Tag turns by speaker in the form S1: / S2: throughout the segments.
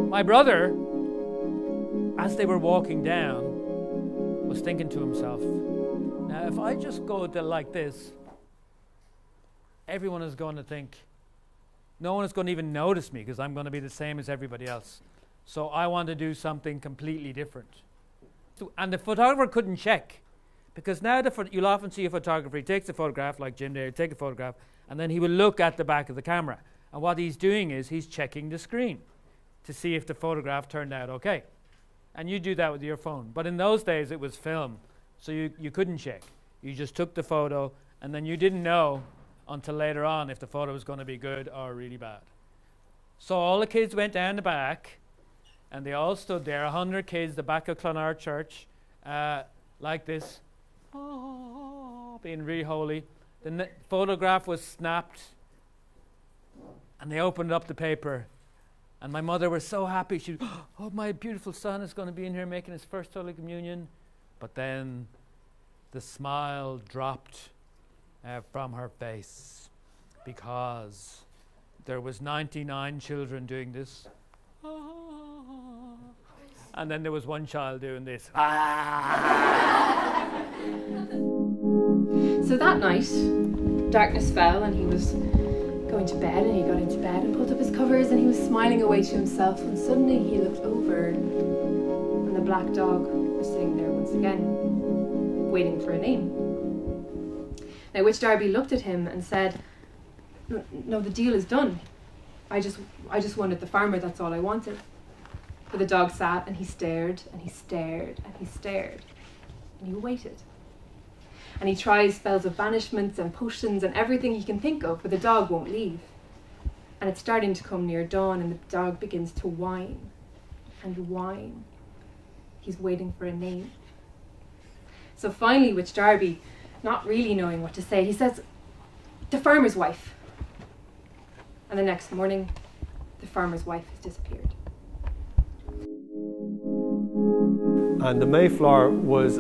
S1: My brother, as they were walking down, was thinking to himself, now if I just go like this, everyone is going to think, no one is going to even notice me because I'm going to be the same as everybody else. So I want to do something completely different. And the photographer couldn't check, because now you'll often see a photographer, he takes a photograph, like Jim there, he'll take a photograph, and then he will look at the back of the camera. And what he's doing is he's checking the screen to see if the photograph turned out okay. And you do that with your phone. But in those days, it was film, so you couldn't check. You just took the photo, and then you didn't know until later on if the photo was going to be good or really bad. So all the kids went down the back, and they all stood there, 100 kids, the back of Clonard Church, like this, being really holy. The photograph was snapped, and they opened up the paper. And my mother was so happy. She, oh, my beautiful son is going to be in here making his first Holy Communion. But then the smile dropped from her face, because there was 99 children doing this. And then there was one child doing this.
S2: So that night, darkness fell and he was going to bed, and he got into bed and pulled up his covers, and he was smiling away to himself, and suddenly he looked over and the black dog was sitting there once again, waiting for a name. Now Witch Darby looked at him and said, no, the deal is done. I just wanted the farmer, that's all I wanted. But the dog sat and he stared and he stared and he stared, and he waited. And he tries spells of banishments and potions and everything he can think of, but the dog won't leave. And it's starting to come near dawn, and the dog begins to whine and whine. He's waiting for a name. So finally, Witch Darby, not really knowing what to say, he says, the farmer's wife. And the next morning, the farmer's wife has disappeared.
S3: And the Mayflower was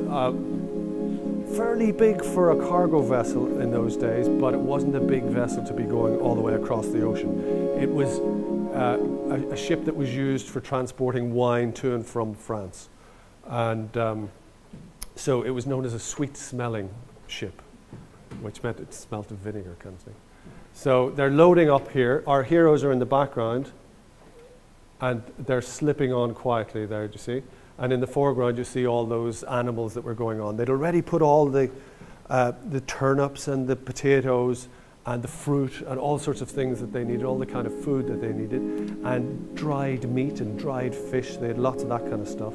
S3: fairly big for a cargo vessel in those days, but it wasn't a big vessel to be going all the way across the ocean. It was a ship that was used for transporting wine to and from France. And so it was known as a sweet-smelling ship, which meant it smelt of vinegar kind of thing. So they're loading up here. Our heroes are in the background, and they're slipping on quietly there, do you see? And in the foreground, you see all those animals that were going on. They'd already put all the turnips and the potatoes and the fruit and all sorts of things that they needed, all the kind of food that they needed, and dried meat and dried fish. They had lots of that kind of stuff.